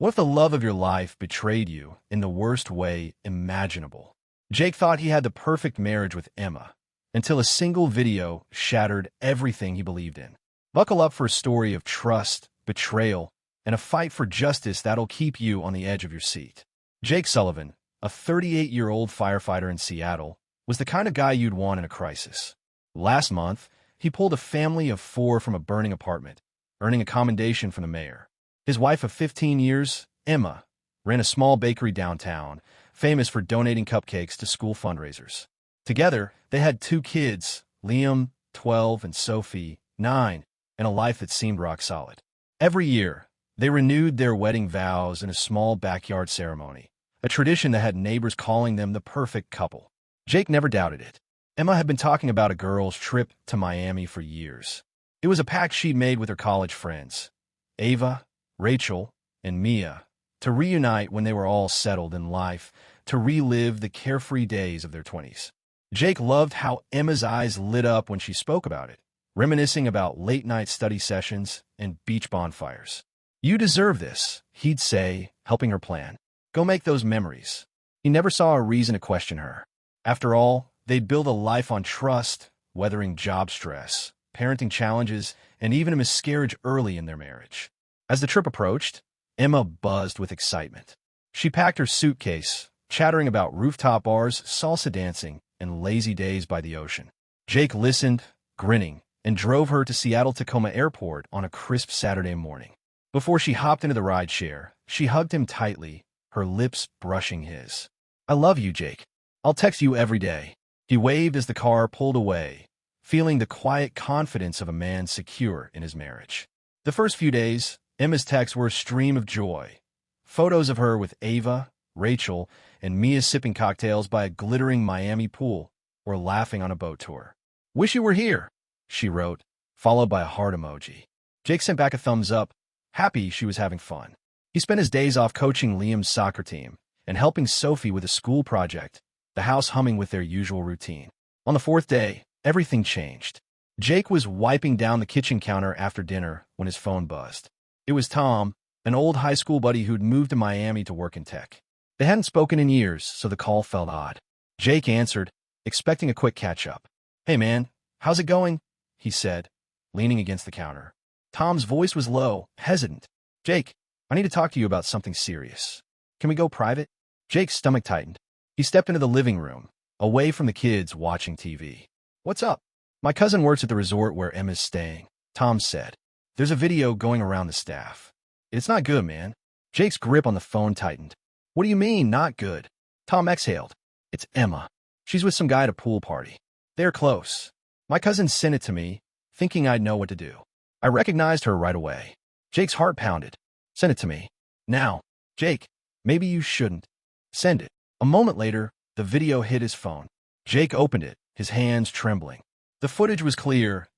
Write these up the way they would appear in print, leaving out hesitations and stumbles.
What if the love of your life betrayed you in the worst way imaginable? Jake thought he had the perfect marriage with Emma, until a single video shattered everything he believed in. Buckle up for a story of trust, betrayal, and a fight for justice that'll keep you on the edge of your seat. Jake Sullivan, a 38-year-old firefighter in Seattle, was the kind of guy you'd want in a crisis. Last month, he pulled a family of 4 from a burning apartment, earning a commendation from the mayor. His wife of 15 years, Emma, ran a small bakery downtown, famous for donating cupcakes to school fundraisers. Together, they had 2 kids, Liam, 12, and Sophie, 9, and a life that seemed rock solid. Every year, they renewed their wedding vows in a small backyard ceremony, a tradition that had neighbors calling them the perfect couple. Jake never doubted it. Emma had been talking about a girl's trip to Miami for years. It was a pact she'd made with her college friends, Ava, Rachel, and Mia, to reunite when they were all settled in life, to relive the carefree days of their 20s. Jake loved how Emma's eyes lit up when she spoke about it, reminiscing about late-night study sessions and beach bonfires. "You deserve this," he'd say, helping her plan. "Go make those memories." He never saw a reason to question her. After all, they'd built a life on trust, weathering job stress, parenting challenges, and even a miscarriage early in their marriage. As the trip approached, Emma buzzed with excitement. She packed her suitcase, chattering about rooftop bars, salsa dancing, and lazy days by the ocean. Jake listened, grinning, and drove her to Seattle-Tacoma Airport on a crisp Saturday morning. Before she hopped into the rideshare, she hugged him tightly, her lips brushing his. "I love you, Jake. I'll text you every day." He waved as the car pulled away, feeling the quiet confidence of a man secure in his marriage. The first few days, Emma's texts were a stream of joy. Photos of her with Ava, Rachel, and Mia sipping cocktails by a glittering Miami pool or laughing on a boat tour. "Wish you were here," she wrote, followed by a heart emoji. Jake sent back a thumbs up, happy she was having fun. He spent his days off coaching Liam's soccer team and helping Sophie with a school project, the house humming with their usual routine. On the 4th day, everything changed. Jake was wiping down the kitchen counter after dinner when his phone buzzed. It was Tom, an old high school buddy who'd moved to Miami to work in tech. They hadn't spoken in years, so the call felt odd. Jake answered, expecting a quick catch-up. "Hey man, how's it going?" he said, leaning against the counter. Tom's voice was low, hesitant. "Jake, I need to talk to you about something serious. Can we go private?" Jake's stomach tightened. He stepped into the living room, away from the kids watching TV. "What's up?" "My cousin works at the resort where Emma's staying," Tom said. "There's a video going around the staff. It's not good, man." Jake's grip on the phone tightened. "What do you mean, not good?" Tom exhaled. "It's Emma. She's with some guy at a pool party. They're close. My cousin sent it to me, thinking I'd know what to do. I recognized her right away." Jake's heart pounded. "Send it to me. Now." "Jake, maybe you shouldn't." "Send it." A moment later, the video hit his phone. Jake opened it, his hands trembling. The footage was clear.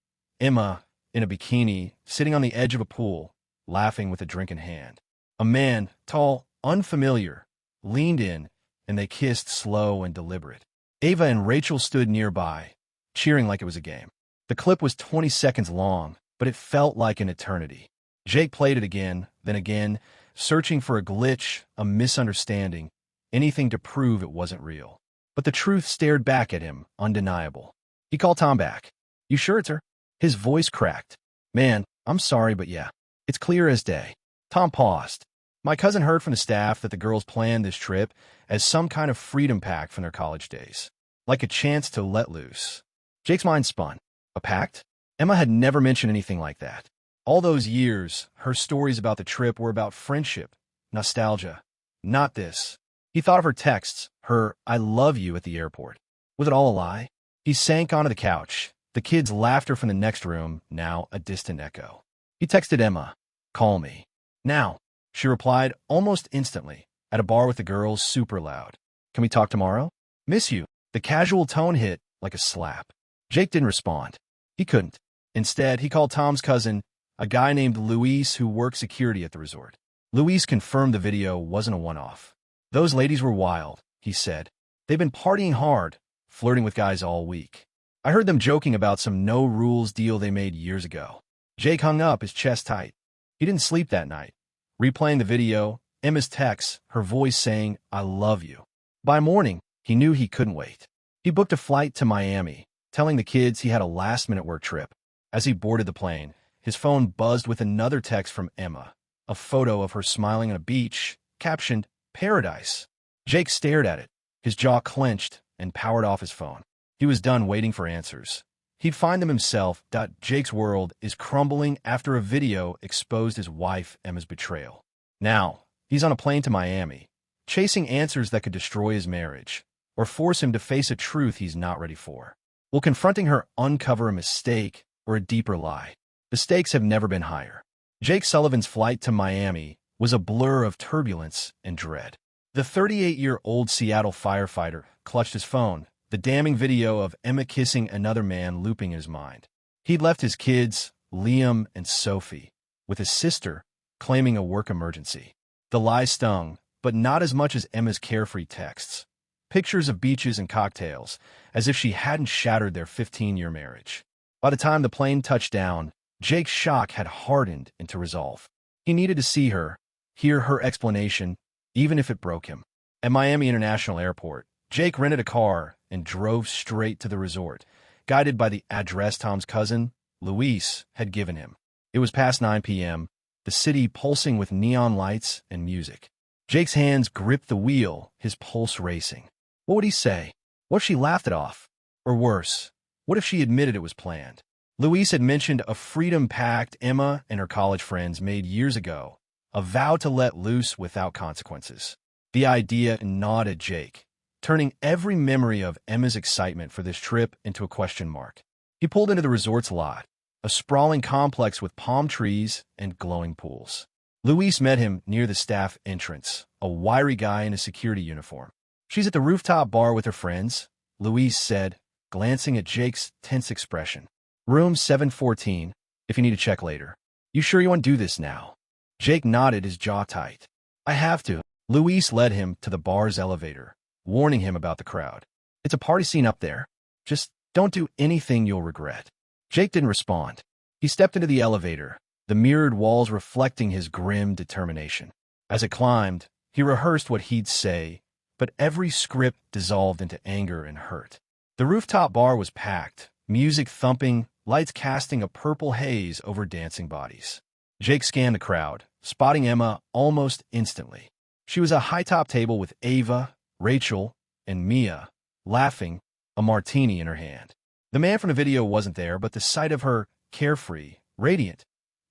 Emma, in a bikini, sitting on the edge of a pool, laughing with a drink in hand. A man, tall, unfamiliar, leaned in, and they kissed slow and deliberate. Ava and Rachel stood nearby, cheering like it was a game. The clip was 20 seconds long, but it felt like an eternity. Jake played it again, then again, searching for a glitch, a misunderstanding, anything to prove it wasn't real. But the truth stared back at him, undeniable. He called Tom back. "You sure it's her?" His voice cracked. "Man, I'm sorry, but yeah, it's clear as day." Tom paused. "My cousin heard from the staff that the girls planned this trip as some kind of freedom pact from their college days, like a chance to let loose." Jake's mind spun. A pact? Emma had never mentioned anything like that. All those years, her stories about the trip were about friendship, nostalgia. Not this. He thought of her texts, her "I love you" at the airport. Was it all a lie? He sank onto the couch, the kids' laughter from the next room, now a distant echo. He texted Emma, "Call me." "Now," she replied almost instantly, at a bar with the girls, super loud. "Can we talk tomorrow?" "Miss you." The casual tone hit like a slap. Jake didn't respond. He couldn't. Instead, he called Tom's cousin, a guy named Luis who worked security at the resort. Luis confirmed the video wasn't a one-off. "Those ladies were wild," he said. "They've been partying hard, flirting with guys all week. I heard them joking about some no-rules deal they made years ago." Jake hung up, his chest tight. He didn't sleep that night. Replaying the video, Emma's texts, her voice saying, "I love you." By morning, he knew he couldn't wait. He booked a flight to Miami, telling the kids he had a last-minute work trip. As he boarded the plane, his phone buzzed with another text from Emma, a photo of her smiling on a beach, captioned, "Paradise." Jake stared at it, his jaw clenched, and powered off his phone. He was done waiting for answers. He'd find them himself. Jake's world is crumbling after a video exposed his wife Emma's betrayal. Now, he's on a plane to Miami, chasing answers that could destroy his marriage, or force him to face a truth he's not ready for. Will confronting her uncover a mistake or a deeper lie? The stakes have never been higher. Jake Sullivan's flight to Miami was a blur of turbulence and dread. The 38-year-old Seattle firefighter clutched his phone, the damning video of Emma kissing another man looping in his mind. He'd left his kids, Liam and Sophie, with his sister, claiming a work emergency. The lie stung, but not as much as Emma's carefree texts. Pictures of beaches and cocktails, as if she hadn't shattered their 15-year marriage. By the time the plane touched down, Jake's shock had hardened into resolve. He needed to see her, hear her explanation, even if it broke him. At Miami International Airport, Jake rented a car and drove straight to the resort, guided by the address Tom's cousin, Luis, had given him. It was past 9 p.m., the city pulsing with neon lights and music. Jake's hands gripped the wheel, his pulse racing. What would he say? What if she laughed it off? Or worse, what if she admitted it was planned? Luis had mentioned a freedom pact Emma and her college friends made years ago, a vow to let loose without consequences. The idea gnawed at Jake, turning every memory of Emma's excitement for this trip into a question mark. He pulled into the resort's lot, a sprawling complex with palm trees and glowing pools. Luis met him near the staff entrance, a wiry guy in a security uniform. "She's at the rooftop bar with her friends," Luis said, glancing at Jake's tense expression. "Room 714, if you need to check later." "You sure you want to do this now?" Jake nodded, his jaw tight. "I have to." Luis led him to the bar's elevator, warning him about the crowd. "It's a party scene up there. Just don't do anything you'll regret." Jake didn't respond. He stepped into the elevator, the mirrored walls reflecting his grim determination. As it climbed, he rehearsed what he'd say, but every script dissolved into anger and hurt. The rooftop bar was packed, music thumping, lights casting a purple haze over dancing bodies. Jake scanned the crowd, spotting Emma almost instantly. She was at a high-top table with Ava, Rachel, and Mia, laughing, a martini in her hand. The man from the video wasn't there, but the sight of her, carefree, radiant,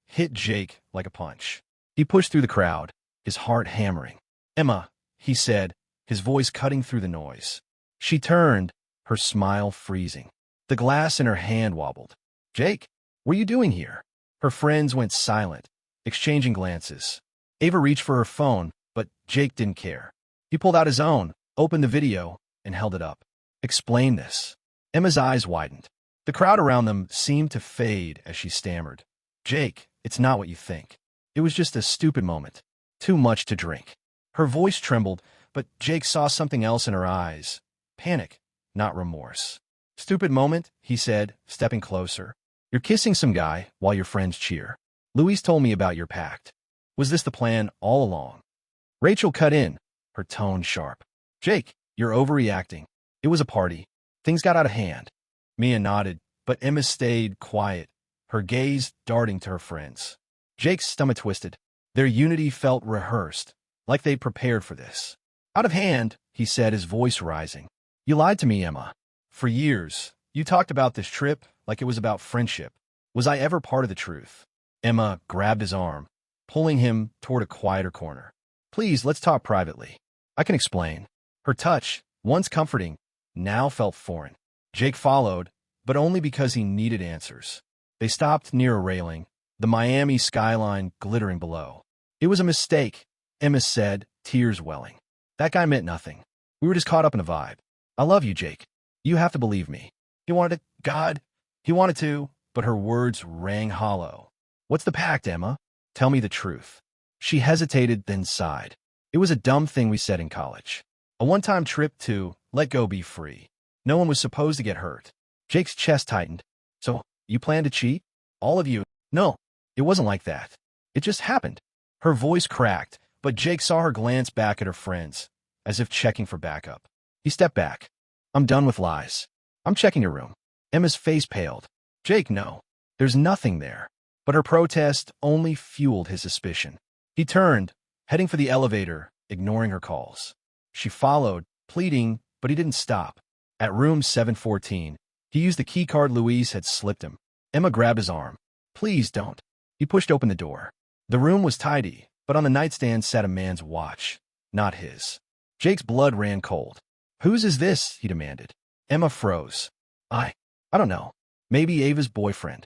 hit Jake like a punch. He pushed through the crowd, his heart hammering. "Emma," he said, his voice cutting through the noise. She turned, her smile freezing. The glass in her hand wobbled. "Jake, what are you doing here?" Her friends went silent, exchanging glances. Ava reached for her phone, but Jake didn't care. He pulled out his own, opened the video, and held it up. "Explain this." Emma's eyes widened. The crowd around them seemed to fade as she stammered. "Jake, it's not what you think. It was just a stupid moment. Too much to drink." Her voice trembled, but Jake saw something else in her eyes. Panic, not remorse. "Stupid moment," he said, stepping closer. "You're kissing some guy while your friends cheer. Luis told me about your pact. Was this the plan all along?" Rachel cut in, her tone sharp. "Jake, you're overreacting. It was a party. Things got out of hand." Mia nodded, but Emma stayed quiet, her gaze darting to her friends. Jake's stomach twisted. Their unity felt rehearsed, like they'd prepared for this. "Out of hand," he said, his voice rising. "You lied to me, Emma. For years, you talked about this trip like it was about friendship. Was I ever part of the truth?" Emma grabbed his arm, pulling him toward a quieter corner. "Please, let's talk privately. I can explain." Her touch, once comforting, now felt foreign. Jake followed, but only because he needed answers. They stopped near a railing, the Miami skyline glittering below. "It was a mistake," Emma said, tears welling. "That guy meant nothing. We were just caught up in a vibe. I love you, Jake. You have to believe me." He wanted to, God, he wanted to, but her words rang hollow. "What's the pact, Emma? Tell me the truth." She hesitated, then sighed. "It was a dumb thing we said in college. A one-time trip to let go, be free. No one was supposed to get hurt." Jake's chest tightened. "So, you planned to cheat? All of you?" "No, it wasn't like that. It just happened." Her voice cracked, but Jake saw her glance back at her friends, as if checking for backup. He stepped back. I'm done with lies. I'm checking your room. Emma's face paled. Jake, no. There's nothing there. But her protest only fueled his suspicion. He turned, heading for the elevator, ignoring her calls. She followed, pleading, but he didn't stop. At room 714, he used the keycard Louise had slipped him. Emma grabbed his arm. Please don't. He pushed open the door. The room was tidy, but on the nightstand sat a man's watch, not his. Jake's blood ran cold. Whose is this? He demanded. Emma froze. I don't know. Maybe Ava's boyfriend.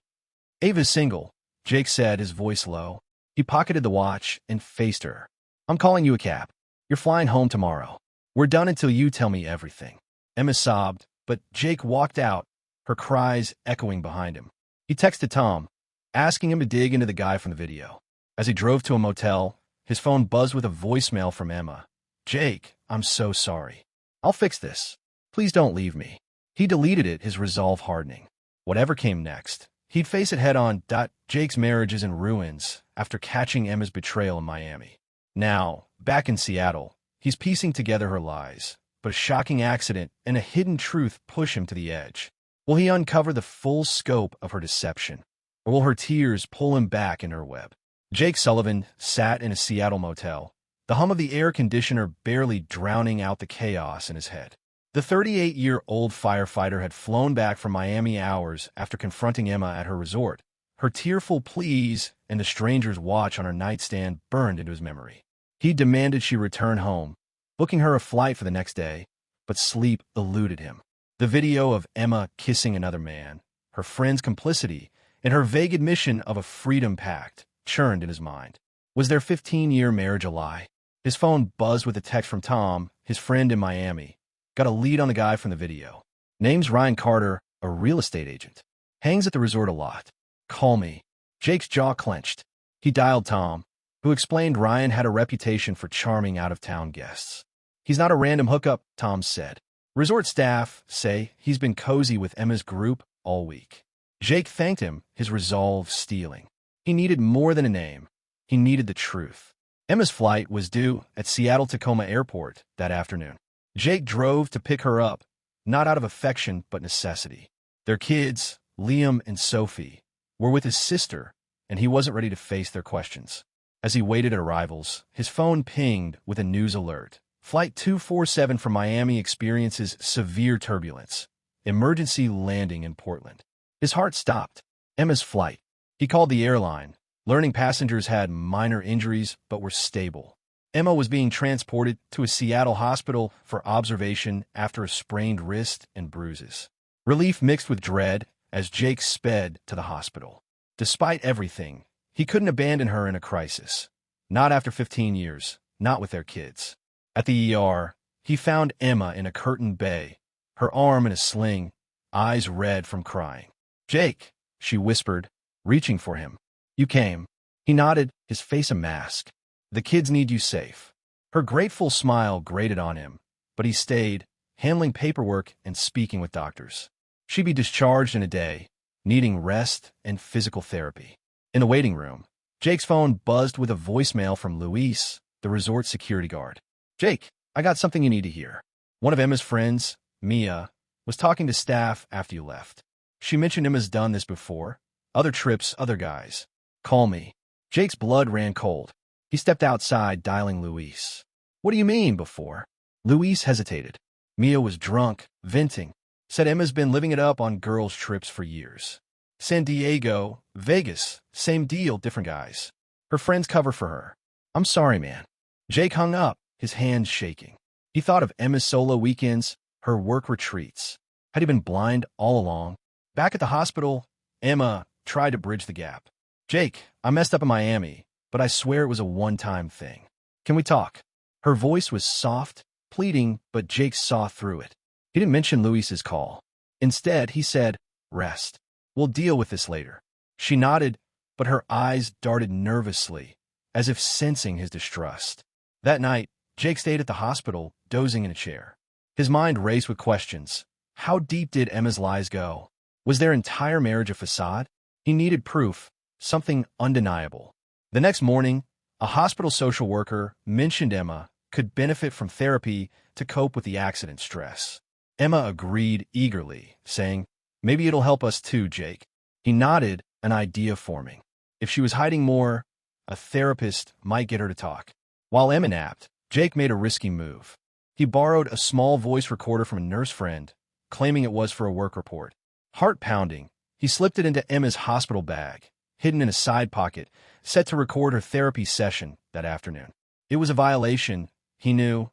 Ava's single, Jake said, his voice low. He pocketed the watch and faced her. I'm calling you a cab. You're flying home tomorrow. We're done until you tell me everything. Emma sobbed, but Jake walked out, her cries echoing behind him. He texted Tom, asking him to dig into the guy from the video. As he drove to a motel, his phone buzzed with a voicemail from Emma. Jake, I'm so sorry. I'll fix this. Please don't leave me. He deleted it, his resolve hardening. Whatever came next, he'd face it head-on. Jake's marriage is in ruins after catching Emma's betrayal in Miami. Now, back in Seattle, he's piecing together her lies, but a shocking accident and a hidden truth push him to the edge. Will he uncover the full scope of her deception, or will her tears pull him back in her web? Jake Sullivan sat in a Seattle motel, the hum of the air conditioner barely drowning out the chaos in his head. The 38-year-old firefighter had flown back from Miami hours after confronting Emma at her resort. Her tearful pleas and the stranger's watch on her nightstand burned into his memory. He demanded she return home, booking her a flight for the next day, but sleep eluded him. The video of Emma kissing another man, her friend's complicity, and her vague admission of a freedom pact churned in his mind. Was their 15-year marriage a lie? His phone buzzed with a text from Tom, his friend in Miami. Got a lead on the guy from the video. Name's Ryan Carter, a real estate agent. Hangs at the resort a lot. Call me. Jake's jaw clenched. He dialed Tom, who explained Ryan had a reputation for charming out-of-town guests. He's not a random hookup, Tom said. Resort staff say he's been cozy with Emma's group all week. Jake thanked him, his resolve steeling. He needed more than a name. He needed the truth. Emma's flight was due at Seattle-Tacoma Airport that afternoon. Jake drove to pick her up, not out of affection but necessity. Their kids, Liam and Sophie, were with his sister, and he wasn't ready to face their questions. As he waited at arrivals, his phone pinged with a news alert. Flight 247 from Miami experiences severe turbulence. Emergency landing in Portland. His heart stopped. Emma's flight. He called the airline, learning passengers had minor injuries but were stable. Emma was being transported to a Seattle hospital for observation after a sprained wrist and bruises. Relief mixed with dread as Jake sped to the hospital. Despite everything, he couldn't abandon her in a crisis. Not after 15 years, not with their kids. At the ER, he found Emma in a curtained bay, her arm in a sling, eyes red from crying. Jake, she whispered, reaching for him. You came. He nodded, his face a mask. The kids need you safe. Her grateful smile grated on him, but he stayed, handling paperwork and speaking with doctors. She'd be discharged in a day, needing rest and physical therapy. In the waiting room, Jake's phone buzzed with a voicemail from Luis, the resort security guard. Jake, I got something you need to hear. One of Emma's friends, Mia, was talking to staff after you left. She mentioned Emma's done this before. Other trips, other guys. Call me. Jake's blood ran cold. He stepped outside, dialing Luis. What do you mean, before? Luis hesitated. Mia was drunk, venting. Said Emma's been living it up on girls' trips for years. San Diego, Vegas, same deal, different guys. Her friends cover for her. I'm sorry, man. Jake hung up, his hands shaking. He thought of Emma's solo weekends, her work retreats. Had he been blind all along? Back at the hospital, Emma tried to bridge the gap. Jake, I messed up in Miami, but I swear it was a one-time thing. Can we talk? Her voice was soft, pleading, but Jake saw through it. He didn't mention Luis's call. Instead, he said, rest. We'll deal with this later. She nodded, but her eyes darted nervously, as if sensing his distrust. That night, Jake stayed at the hospital, dozing in a chair. His mind raced with questions. How deep did Emma's lies go? Was their entire marriage a facade? He needed proof, something undeniable. The next morning, A hospital social worker mentioned Emma could benefit from therapy to cope with the accident stress. Emma agreed eagerly, saying, "Maybe it'll help us too, Jake." He nodded, an idea forming. If she was hiding more, a therapist might get her to talk. While Emma napped, Jake made a risky move. He borrowed a small voice recorder from a nurse friend, claiming it was for a work report. Heart pounding, he slipped it into Emma's hospital bag, hidden in a side pocket, set to record her therapy session that afternoon. It was a violation, he knew,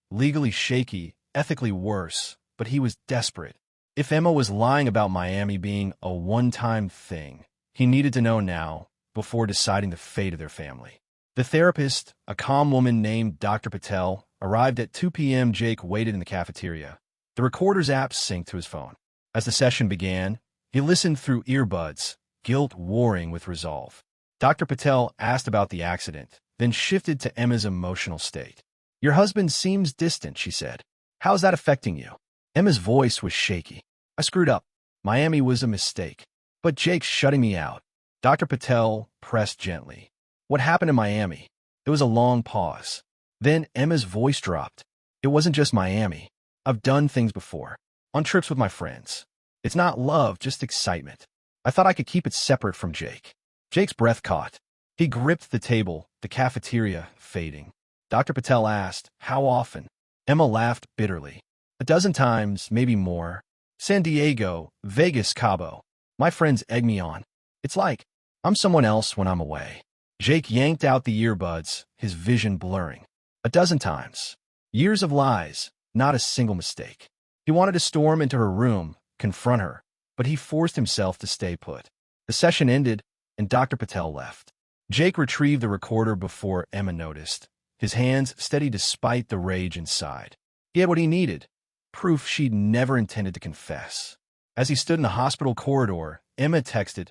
legally shaky, ethically worse, but he was desperate. If Emma was lying about Miami being a one-time thing, he needed to know now before deciding the fate of their family. The therapist, a calm woman named Dr. Patel, arrived at 2 p.m. Jake waited in the cafeteria. The recorder's app synced to his phone. As the session began, he listened through earbuds, guilt warring with resolve. Dr. Patel asked about the accident, then shifted to Emma's emotional state. "Your husband seems distant," she said. "How's that affecting you?" Emma's voice was shaky. "I screwed up. Miami was a mistake. But Jake's shutting me out." Dr. Patel pressed gently. "What happened in Miami?" There was a long pause. Then Emma's voice dropped. "It wasn't just Miami. I've done things before. On trips with my friends. It's not love, just excitement. I thought I could keep it separate from Jake." Jake's breath caught. He gripped the table, the cafeteria fading. Dr. Patel asked, "How often?" Emma laughed bitterly. "A dozen times, maybe more. San Diego, Vegas, Cabo. My friends egg me on. It's like I'm someone else when I'm away." Jake yanked out the earbuds, his vision blurring. "A dozen times. Years of lies, not a single mistake." He wanted to storm into her room, confront her, but he forced himself to stay put. The session ended, and Dr. Patel left. Jake retrieved the recorder before Emma noticed, his hands steady despite the rage inside. He had what he needed, proof she'd never intended to confess. As he stood in the hospital corridor, Emma texted,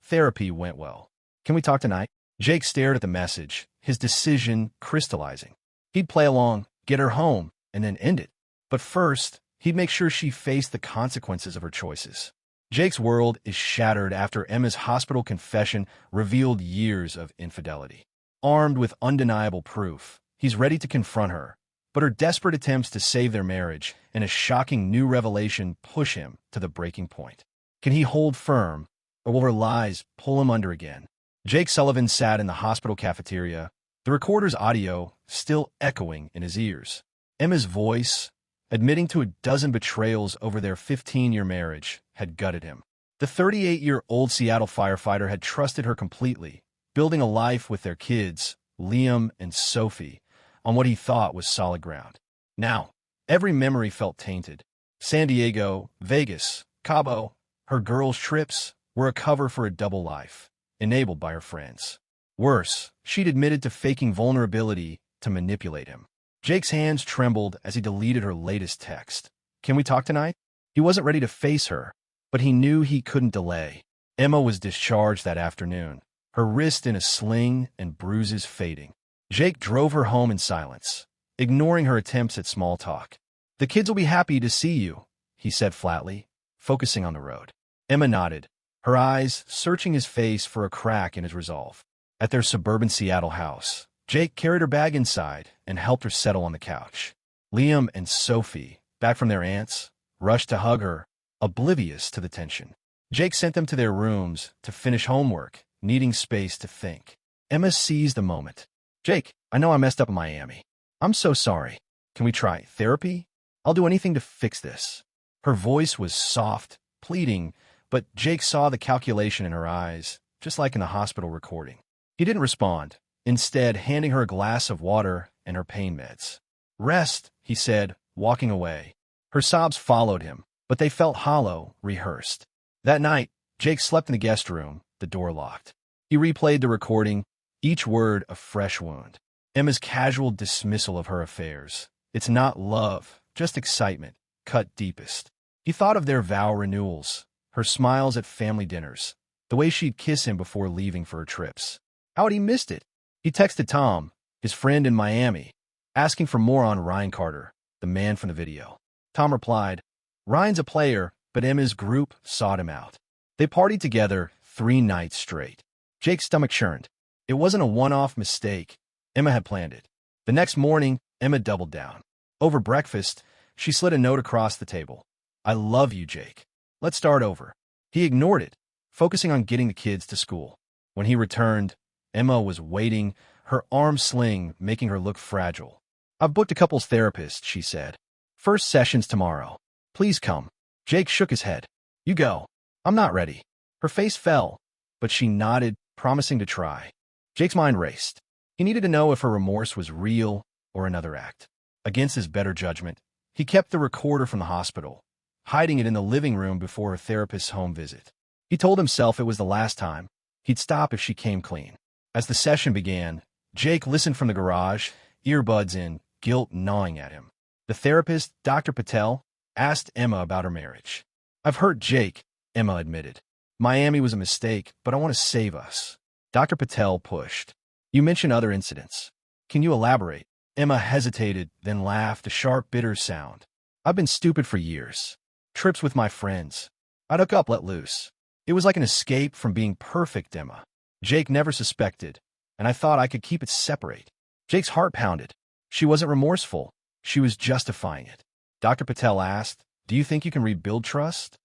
"Therapy went well. Can we talk tonight?" Jake stared at the message, his decision crystallizing. He'd play along, get her home, and then end it. But first, he'd make sure she faced the consequences of her choices. Jake's world is shattered after Emma's hospital confession revealed years of infidelity. Armed with undeniable proof, he's ready to confront her, but her desperate attempts to save their marriage and a shocking new revelation push him to the breaking point. Can he hold firm, or will her lies pull him under again? Jake Sullivan sat in the hospital cafeteria, the recorder's audio still echoing in his ears. Emma's voice, admitting to a dozen betrayals over their 15-year marriage, had gutted him. The 38-year-old Seattle firefighter had trusted her completely, building a life with their kids, Liam and Sophie, on what he thought was solid ground. Now, every memory felt tainted. San Diego, Vegas, Cabo, her girls' trips were a cover for a double life, enabled by her friends. Worse, she'd admitted to faking vulnerability to manipulate him. Jake's hands trembled as he deleted her latest text. "Can we talk tonight?" He wasn't ready to face her, but he knew he couldn't delay. Emma was discharged that afternoon, her wrist in a sling and bruises fading. Jake drove her home in silence, ignoring her attempts at small talk. "The kids will be happy to see you," he said flatly, focusing on the road. Emma nodded, her eyes searching his face for a crack in his resolve. At their suburban Seattle house, Jake carried her bag inside and helped her settle on the couch. Liam and Sophie, back from their aunts, rushed to hug her, oblivious to the tension. Jake sent them to their rooms to finish homework, needing space to think. Emma seized the moment. "Jake, I know I messed up in Miami. I'm so sorry. Can we try therapy? I'll do anything to fix this." Her voice was soft, pleading, but Jake saw the calculation in her eyes, just like in the hospital recording. He didn't respond, instead handing her a glass of water and her pain meds. "Rest," he said, walking away. Her sobs followed him, but they felt hollow, rehearsed. That night, Jake slept in the guest room, the door locked. He replayed the recording, each word a fresh wound. Emma's casual dismissal of her affairs. "It's not love, just excitement," cut deepest. He thought of their vow renewals, her smiles at family dinners, the way she'd kiss him before leaving for her trips. How had he missed it? He texted Tom, his friend in Miami, asking for more on Ryan Carter, the man from the video. Tom replied, "Ryan's a player, but Emma's group sought him out." They partied together 3 nights straight. Jake's stomach churned. It wasn't a one-off mistake. Emma had planned it. The next morning, Emma doubled down. Over breakfast, she slid a note across the table. I love you, Jake. Let's start over. He ignored it, focusing on getting the kids to school. When he returned, Emma was waiting, her arm sling making her look fragile. I've booked a couples therapist, she said. First session's tomorrow. Please come. Jake shook his head. You go. I'm not ready. Her face fell, but she nodded, promising to try. Jake's mind raced. He needed to know if her remorse was real or another act. Against his better judgment, he kept the recorder from the hospital, hiding it in the living room before her therapist's home visit. He told himself it was the last time. He'd stop if she came clean. As the session began, Jake listened from the garage, earbuds in, guilt gnawing at him. The therapist, Dr. Patel, asked Emma about her marriage. I've hurt Jake, Emma admitted. Miami was a mistake, but I want to save us. Dr. Patel pushed. You mentioned other incidents. Can you elaborate? Emma hesitated, then laughed, a sharp, bitter sound. I've been stupid for years. Trips with my friends. I'd hook up, let loose. It was like an escape from being perfect, Emma. Jake never suspected, and I thought I could keep it separate. Jake's heart pounded. She wasn't remorseful. She was justifying it. Dr. Patel asked, do you think you can rebuild trust?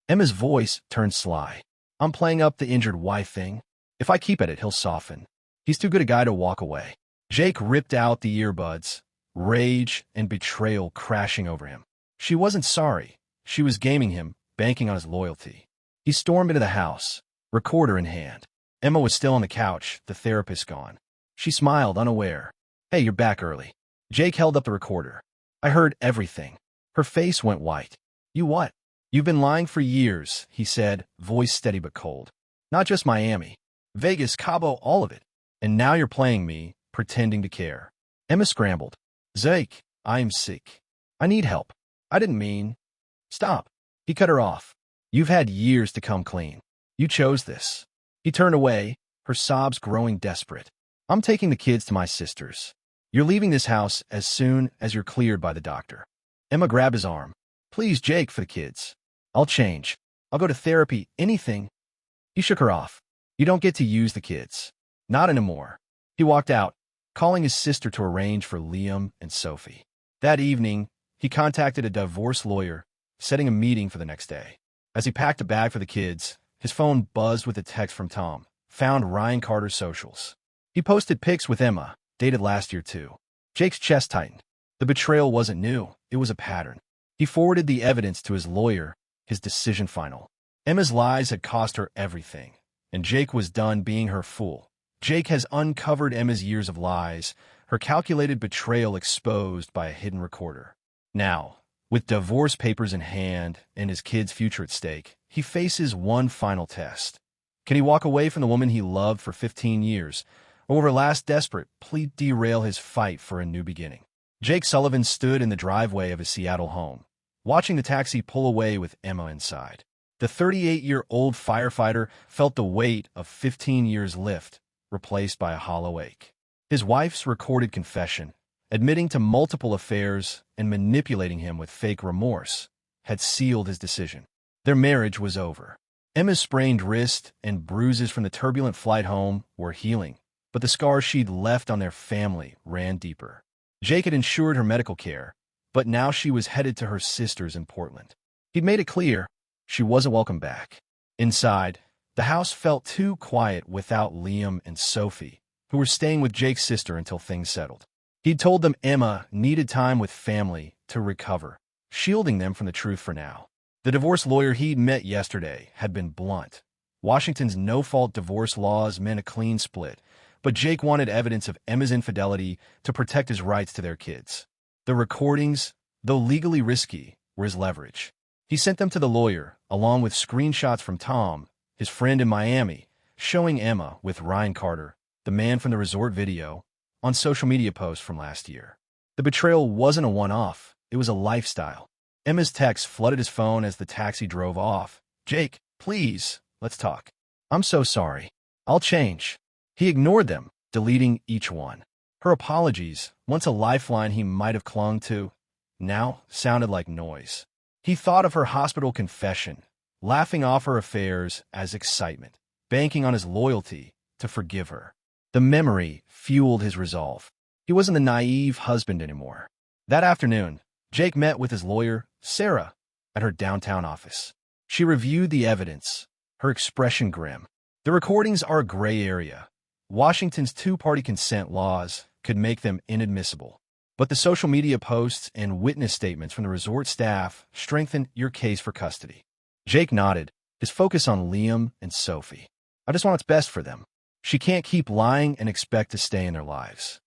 Emma's voice turned sly. I'm playing up the injured wife thing. If I keep at it, he'll soften. He's too good a guy to walk away. Jake ripped out the earbuds, rage and betrayal crashing over him. She wasn't sorry. She was gaming him, banking on his loyalty. He stormed into the house, recorder in hand. Emma was still on the couch, the therapist gone. She smiled, unaware. Hey, you're back early. Jake held up the recorder. I heard everything. Her face went white. You what? You've been lying for years, he said, voice steady but cold. Not just Miami. Vegas, Cabo, all of it. And now you're playing me, pretending to care. Emma scrambled. Jake, I'm sick. I need help. I didn't mean. Stop. He cut her off. You've had years to come clean. You chose this. He turned away, her sobs growing desperate. I'm taking the kids to my sister's. You're leaving this house as soon as you're cleared by the doctor. Emma grabbed his arm. Please, Jake, for the kids. I'll change. I'll go to therapy, anything. He shook her off. You don't get to use the kids. Not anymore. He walked out, calling his sister to arrange for Liam and Sophie. That evening, he contacted a divorce lawyer, setting a meeting for the next day. As he packed a bag for the kids, his phone buzzed with a text from Tom, found Ryan Carter's socials. He posted pics with Emma, dated last year too. Jake's chest tightened. The betrayal wasn't new, it was a pattern. He forwarded the evidence to his lawyer, his decision final. Emma's lies had cost her everything, and Jake was done being her fool. Jake has uncovered Emma's years of lies, her calculated betrayal exposed by a hidden recorder. Now, with divorce papers in hand and his kid's future at stake, he faces one final test. Can he walk away from the woman he loved for 15 years, or will her last desperate plea derail his fight for a new beginning? Jake Sullivan stood in the driveway of his Seattle home, watching the taxi pull away with Emma inside. The 38-year-old firefighter felt the weight of 15 years lift, replaced by a hollow ache. His wife's recorded confession, admitting to multiple affairs and manipulating him with fake remorse, had sealed his decision. Their marriage was over. Emma's sprained wrist and bruises from the turbulent flight home were healing, but the scars she'd left on their family ran deeper. Jake had ensured her medical care, but now she was headed to her sister's in Portland. He'd made it clear she wasn't welcome back. Inside, the house felt too quiet without Liam and Sophie, who were staying with Jake's sister until things settled. He'd told them Emma needed time with family to recover, shielding them from the truth for now. The divorce lawyer he'd met yesterday had been blunt. Washington's no-fault divorce laws meant a clean split, but Jake wanted evidence of Emma's infidelity to protect his rights to their kids. The recordings, though legally risky, were his leverage. He sent them to the lawyer, along with screenshots from Tom, his friend in Miami, showing Emma with Ryan Carter, the man from the resort video, on social media posts from last year. The betrayal wasn't a one-off, it was a lifestyle. Emma's texts flooded his phone as the taxi drove off. Jake, please, let's talk. I'm so sorry. I'll change. He ignored them, deleting each one. Her apologies, once a lifeline he might have clung to, now sounded like noise. He thought of her hospital confession, laughing off her affairs as excitement, banking on his loyalty to forgive her. The memory fueled his resolve. He wasn't the naive husband anymore. That afternoon, Jake met with his lawyer, Sarah, at her downtown office. She reviewed the evidence, her expression grim. The recordings are a gray area. Washington's two-party consent laws could make them inadmissible. But the social media posts and witness statements from the resort staff strengthened your case for custody. Jake nodded, his focus on Liam and Sophie. I just want what's best for them. She can't keep lying and expect to stay in their lives.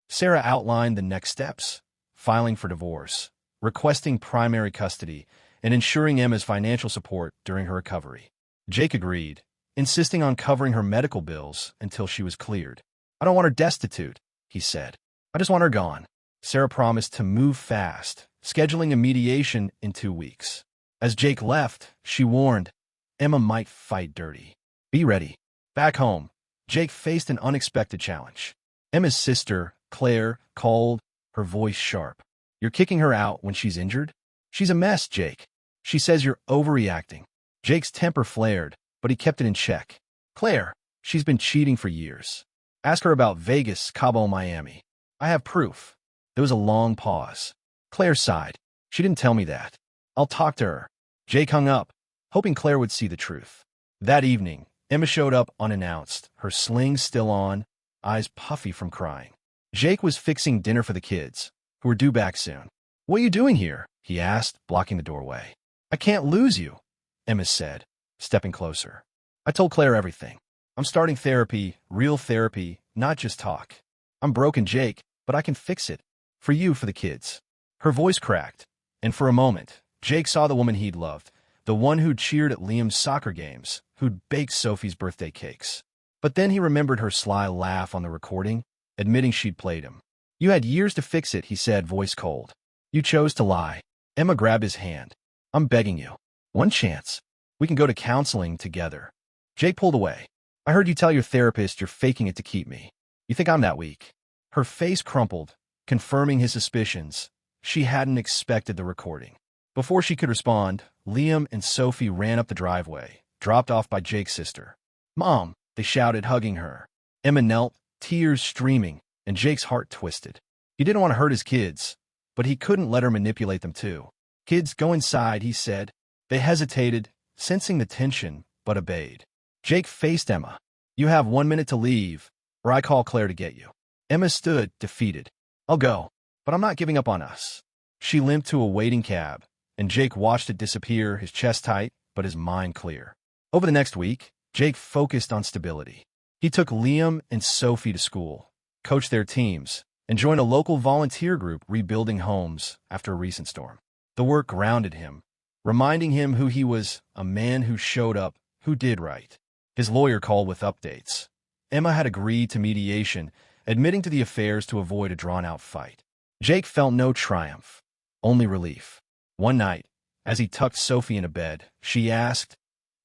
Sarah outlined the next steps: filing for divorce, requesting primary custody, and ensuring Emma's financial support during her recovery. Jake agreed, insisting on covering her medical bills until she was cleared. I don't want her destitute, he said. I just want her gone. Sarah promised to move fast, scheduling a mediation in 2 weeks. As Jake left, she warned, Emma might fight dirty. Be ready. Back home, Jake faced an unexpected challenge. Emma's sister, Claire, called, her voice sharp. You're kicking her out when she's injured? She's a mess, Jake. She says you're overreacting. Jake's temper flared, but he kept it in check. Claire, she's been cheating for years. Ask her about Vegas, Cabo, Miami. I have proof. There was a long pause. Claire sighed. She didn't tell me that. I'll talk to her. Jake hung up, hoping Claire would see the truth. That evening, Emma showed up unannounced, her sling still on, eyes puffy from crying. Jake was fixing dinner for the kids, who were due back soon. What are you doing here? He asked, blocking the doorway. I can't lose you, Emma said, stepping closer. I told Claire everything. I'm starting therapy, real therapy, not just talk. I'm broken, Jake, but I can fix it. For you, for the kids. Her voice cracked, and for a moment, Jake saw the woman he'd loved, the one who'd cheered at Liam's soccer games, who'd baked Sophie's birthday cakes. But then he remembered her sly laugh on the recording, admitting she'd played him. You had years to fix it, he said, voice cold. You chose to lie. Emma grabbed his hand. I'm begging you. One chance. We can go to counseling together. Jake pulled away. I heard you tell your therapist you're faking it to keep me. You think I'm that weak? Her face crumpled, confirming his suspicions. She hadn't expected the recording. Before she could respond, Liam and Sophie ran up the driveway, dropped off by Jake's sister. Mom, they shouted, hugging her. Emma knelt, tears streaming, and Jake's heart twisted. He didn't want to hurt his kids, but he couldn't let her manipulate them too. Kids, go inside, he said. They hesitated, sensing the tension, but obeyed. Jake faced Emma. You have 1 minute to leave, or I call Claire to get you. Emma stood, defeated. I'll go, but I'm not giving up on us. She limped to a waiting cab, and Jake watched it disappear, his chest tight, but his mind clear. Over the next week, Jake focused on stability. He took Liam and Sophie to school, coached their teams, and joined a local volunteer group rebuilding homes after a recent storm. The work grounded him, reminding him who he was, a man who showed up, who did right. His lawyer called with updates. Emma had agreed to mediation, admitting to the affairs to avoid a drawn-out fight. Jake felt no triumph, only relief. One night, as he tucked Sophie into bed, she asked,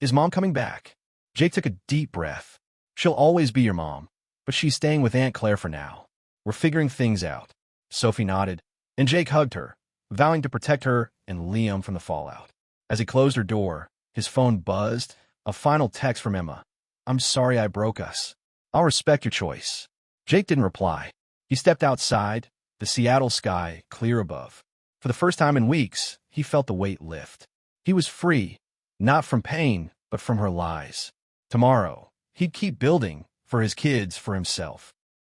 Is Mom coming back? Jake took a deep breath. She'll always be your mom, but she's staying with Aunt Claire for now. We're figuring things out. Sophie nodded, and Jake hugged her, vowing to protect her and Liam from the fallout. As he closed her door, his phone buzzed, a final text from Emma. I'm sorry I broke us. I'll respect your choice. Jake didn't reply. He stepped outside, the Seattle sky clear above. For the first time in weeks, he felt the weight lift. He was free, not from pain, but from her lies. Tomorrow, he'd keep building, for his kids, for himself.